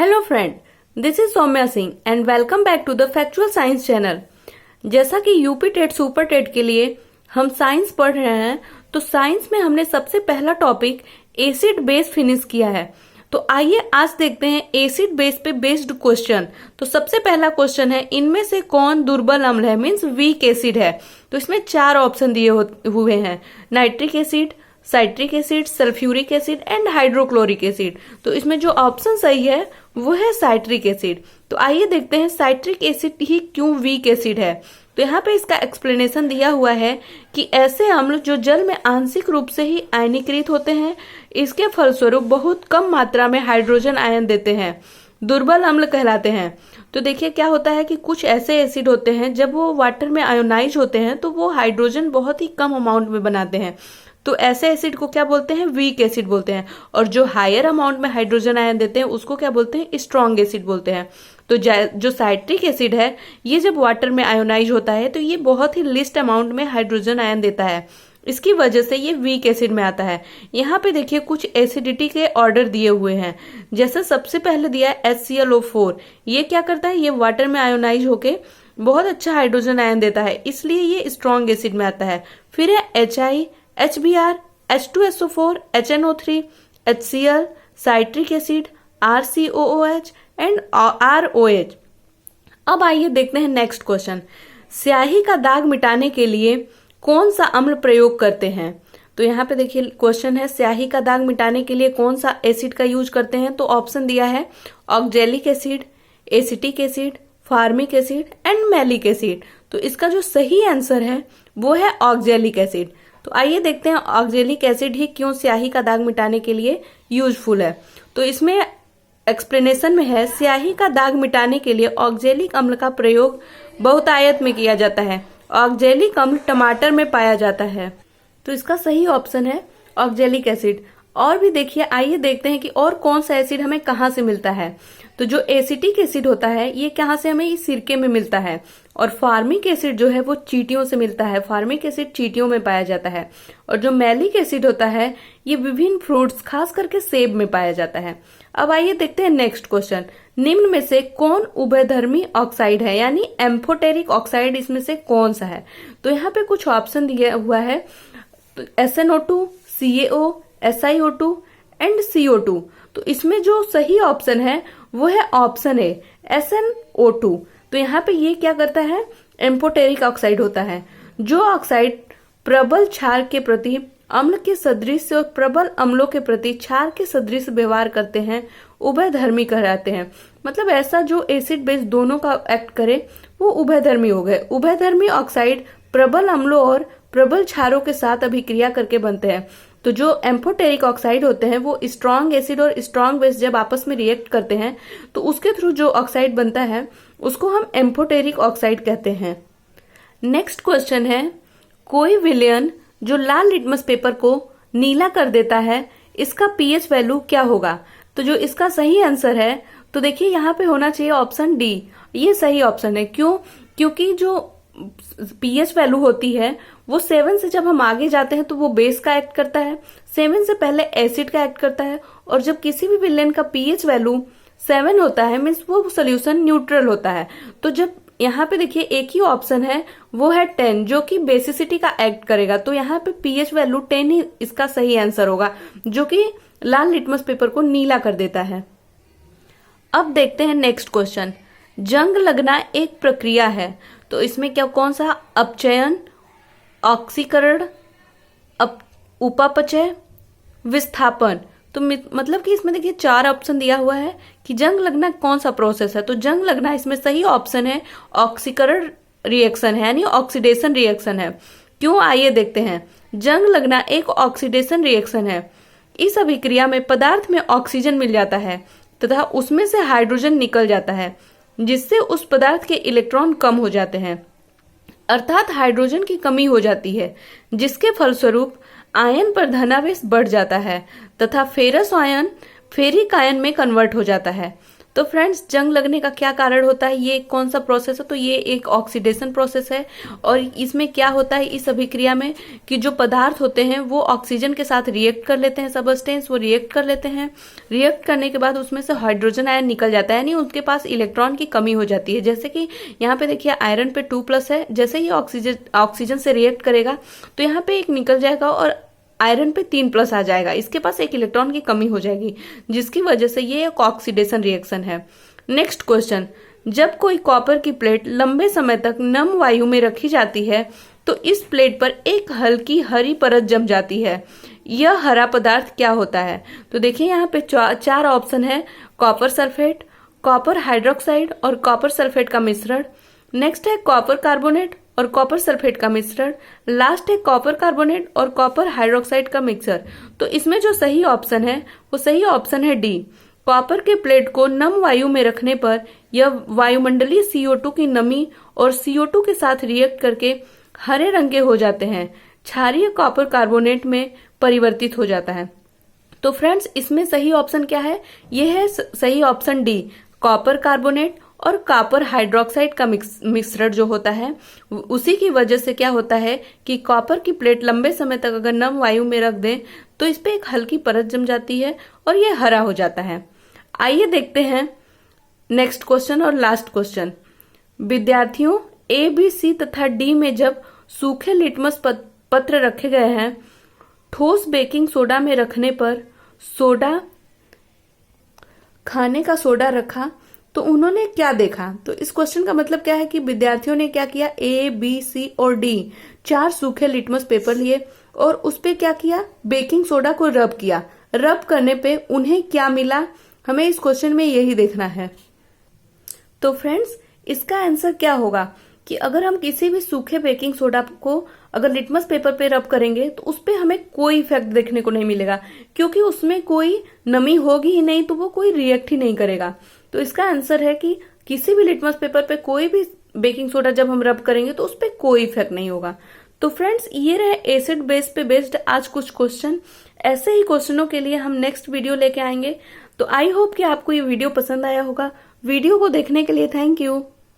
Hello friend, this is Saumya Singh and welcome back to the factual science channel. जैसा कि UP TET super TET के लिए हम science पढ़ रहे हैं, तो साइंस में हमने सबसे पहला टॉपिक एसिड बेस फिनिश किया है। तो आइए आज देखते हैं एसिड बेस पे बेस्ड क्वेश्चन। तो सबसे पहला क्वेश्चन है, इनमें से कौन दुर्बल अम्ल है, मीन्स वीक एसिड है। तो इसमें 4 ऑप्शन दिए हुए हैं, nitric acid, citric acid, sulphuric acid and hydrochloric acid. तो इसमें जो ऑप्शन सही है वो है साइट्रिक एसिड। तो आइए देखते हैं साइट्रिक एसिड ही क्यों वीक एसिड है। तो यहाँ पे इसका एक्सप्लेनेशन दिया हुआ है कि ऐसे अम्ल जो जल में आंशिक रूप से ही आयनीकृत होते हैं, इसके फलस्वरूप बहुत कम मात्रा में हाइड्रोजन आयन देते हैं, दुर्बल अम्ल कहलाते हैं। तो देखिए क्या होता है कि कुछ ऐसे एसिड होते हैं जब वो वाटर में आयोनाइज होते हैं तो वो हाइड्रोजन बहुत ही कम अमाउंट में बनाते हैं। तो ऐसे एसिड को क्या बोलते हैं, वीक एसिड बोलते हैं। और जो हायर अमाउंट में हाइड्रोजन आयन देते हैं उसको क्या बोलते हैं, स्ट्रॉन्ग एसिड बोलते हैं। तो जो साइट्रिक एसिड है, ये जब वाटर में आयोनाइज होता है तो ये बहुत ही लिस्ट अमाउंट में हाइड्रोजन आयन देता है, इसकी वजह से ये वीक एसिड में आता है। यहाँ पे देखिए कुछ एसिडिटी के ऑर्डर दिए हुए हैं। जैसे सबसे पहले दिया है HClO4। ये क्या करता है, ये वाटर में आयोनाइज होके बहुत अच्छा हाइड्रोजन आयन देता है, इसलिए ये स्ट्रॉन्ग एसिड में आता है। फिर है HI, HBr, H2SO4, HNO3, HCl, citric acid, RCOOH and ROH। अब आइए देखते हैं नेक्स्ट क्वेश्चन, स्याही का दाग मिटाने के लिए कौन सा अम्ल प्रयोग करते हैं। तो यहाँ पे देखिए क्वेश्चन है, स्याही का दाग मिटाने के लिए कौन सा एसिड का यूज करते हैं। तो ऑप्शन दिया है oxalic acid, acetic acid, formic acid and malic acid. तो इसका जो सही आंसर है वो है ऑक्जेलिक एसिड। तो आइए देखते हैं ऑक्जेलिक एसिड ही क्यों स्याही का दाग मिटाने के लिए यूजफुल है। तो इसमें एक्सप्लेनेशन में है, स्याही का दाग मिटाने के लिए ऑक्जेलिक अम्ल का प्रयोग बहुतायत में किया जाता है। ऑक्जेलिक अम्ल टमाटर में पाया जाता है, तो इसका सही ऑप्शन है ऑक्जेलिक एसिड। और भी देखिए, आइए देखते हैं कि और कौन सा एसिड हमें कहाँ से मिलता है। तो जो एसिटिक एसिड होता है ये कहाँ से हमें, इस सिरके में मिलता है। और फार्मिक एसिड जो है वो चींटियों से मिलता है, फार्मिक एसिड चींटियों में पाया जाता है। और जो मैलिक एसिड होता है ये विभिन्न फ्रूट्स खास करके सेब में पाया जाता है। अब आइए देखते हैं नेक्स्ट क्वेश्चन, निम्न में से कौन उभयधर्मी ऑक्साइड है, यानी एम्फोटेरिक ऑक्साइड इसमें से कौन सा है। तो यहाँ पे कुछ ऑप्शन दिया हुआ है, SNO2, CaO, SiO2 and CO2। तो इसमें जो सही ऑप्शन है वो है ऑप्शन ए, SnO2। तो यहाँ पे ये क्या करता है, एम्फोटेरिक ऑक्साइड होता है। जो ऑक्साइड प्रबल क्षार के प्रति अम्ल के सदृश और प्रबल अम्लों के प्रति क्षार के सदृश व्यवहार करते हैं, उभयधर्मी कहलाते हैं। मतलब ऐसा जो एसिड बेस दोनों का एक्ट करे वो उभयधर्मी हो गए। उभयधर्मी ऑक्साइड प्रबल अम्लों और प्रबल क्षारों के साथ अभिक्रिया करके बनते हैं। तो जो एम्फोटेरिक ऑक्साइड होते हैं वो स्ट्रॉन्ग एसिड और स्ट्रॉन्ग बेस जब आपस में रिएक्ट करते हैं तो उसके थ्रू जो ऑक्साइड बनता है उसको हम एम्फोटेरिक ऑक्साइड कहते हैं। नेक्स्ट क्वेश्चन है, कोई विलयन जो लाल लिटमस पेपर को नीला कर देता है, इसका पीएच वैल्यू क्या होगा। तो जो इसका सही आंसर है, तो देखिए यहाँ पे होना चाहिए ऑप्शन डी, ये सही ऑप्शन है। क्यों, क्योंकि जो पीएच वैल्यू होती है वो 7 से जब हम आगे जाते हैं तो वो बेस का एक्ट करता है, 7 से पहले एसिड का एक्ट करता है। और जब किसी भी विलेन का पीएच वैल्यू 7 होता है मीन्स वो सोल्यूशन न्यूट्रल होता है। तो जब यहाँ पे देखिए एक ही ऑप्शन है वो है 10, जो कि बेसिसिटी का एक्ट करेगा। तो यहाँ पे पीएच वैल्यू 10 ही इसका सही आंसर होगा, जो कि लाल लिटमस पेपर को नीला कर देता है। अब देखते हैं नेक्स्ट क्वेश्चन, जंग लगना एक प्रक्रिया है। तो इसमें क्या कौन सा, अपचयन, ऑक्सीकरण, उपापचय, विस्थापन। तो मतलब कि इसमें देखिए 4 ऑप्शन दिया हुआ है कि जंग लगना कौन सा प्रोसेस है। तो जंग लगना इसमें सही ऑप्शन है ऑक्सीकरण रिएक्शन है, यानी ऑक्सीडेशन रिएक्शन है। क्यों, आइए देखते हैं। जंग लगना एक ऑक्सीडेशन रिएक्शन है। इस अभिक्रिया में पदार्थ में ऑक्सीजन मिल जाता है तथा उसमें से हाइड्रोजन निकल जाता है, जिससे उस पदार्थ के इलेक्ट्रॉन कम हो जाते हैं, अर्थात हाइड्रोजन की कमी हो जाती है, जिसके फलस्वरूप आयन पर धनावेश बढ़ जाता है तथा फेरस आयन फेरिक आयन में कन्वर्ट हो जाता है। तो फ्रेंड्स, जंग लगने का क्या कारण होता है, ये कौन सा प्रोसेस है, तो ये एक ऑक्सीडेशन प्रोसेस है। और इसमें क्या होता है इस अभिक्रिया में कि जो पदार्थ होते हैं वो ऑक्सीजन के साथ रिएक्ट कर लेते हैं, सबस्टेंस वो रिएक्ट कर लेते हैं। रिएक्ट करने के बाद उसमें से हाइड्रोजन आयन निकल जाता है, यानी उनके पास इलेक्ट्रॉन की कमी हो जाती है। जैसे कि यहाँ पे देखिए आयरन पे 2+ है, जैसे ही ऑक्सीजन से रिएक्ट करेगा तो यहाँ पे एक निकल जाएगा और आयरन पे 3+ आ जाएगा, इसके पास एक इलेक्ट्रॉन की कमी हो जाएगी, जिसकी वजह से ये एक ऑक्सीडेशन रिएक्शन है। नेक्स्ट क्वेश्चन, जब कोई कॉपर की प्लेट लंबे समय तक नम वायु में रखी जाती है तो इस प्लेट पर एक हल्की हरी परत जम जाती है। यह हरा पदार्थ क्या होता है? तो देखिए यहाँ पे 4 ऑप्शन है, कॉपर सल्फेट, कॉपर हाइड्रोक्साइड और कॉपर सल्फेट का मिश्रण। नेक्स्ट है कॉपर कार्बोनेट और कॉपर सल्फेट का मिश्रण। लास्ट है कॉपर कार्बोनेट और कॉपर हाइड्रोक्साइड का मिक्सर। तो इसमें जो सही ऑप्शन है वो सही ऑप्शन है डी। कॉपर के प्लेट को नम वायु में रखने पर यह वायुमंडलीय CO2 की नमी और CO2 के साथ रिएक्ट करके हरे रंग के हो जाते हैं, क्षारीय कॉपर कार्बोनेट में परिवर्तित हो जाता है। तो फ्रेंड्स, इसमें सही ऑप्शन क्या है? यह है सही ऑप्शन डी, कॉपर कार्बोनेट और कॉपर हाइड्रोक्साइड का मिश्रण जो होता है उसी की वजह से क्या होता है कि कॉपर की प्लेट लंबे समय तक अगर नम वायु में रख दें तो इस पे एक हल्की परत जम जाती है और ये हरा हो जाता है। आइए देखते हैं नेक्स्ट क्वेश्चन और लास्ट क्वेश्चन। विद्यार्थियों, A, B, C तथा D में जब सूखे लिटमस पत्र रखे गए हैं, ठोस बेकिंग सोडा में रखने पर सोडा, खाने का सोडा रखा तो उन्होंने क्या देखा? तो इस क्वेश्चन का मतलब क्या है कि विद्यार्थियों ने क्या किया, A, B, C और D 4 सूखे लिटमस पेपर लिए और उस पे क्या किया, बेकिंग सोडा को रब किया। रब करने पे उन्हें क्या मिला, हमें इस क्वेश्चन में यही देखना है। तो फ्रेंड्स, इसका आंसर क्या होगा कि अगर हम किसी भी सूखे बेकिंग सोडा को अगर लिटमस पेपर पे रब करेंगे तो उस पे हमें कोई इफेक्ट देखने को नहीं मिलेगा, क्योंकि उसमें कोई नमी होगी ही नहीं, तो वो कोई रिएक्ट ही नहीं करेगा। तो इसका आंसर है कि किसी भी लिटमस पेपर पे कोई भी बेकिंग सोडा जब हम रब करेंगे तो उस पे कोई इफेक्ट नहीं होगा। तो फ्रेंड्स, ये रहे एसिड बेस पे बेस्ड आज कुछ क्वेश्चन। ऐसे ही क्वेश्चनों के लिए हम नेक्स्ट वीडियो लेके आएंगे। तो आई होप कि आपको ये वीडियो पसंद आया होगा। वीडियो को देखने के लिए थैंक यू।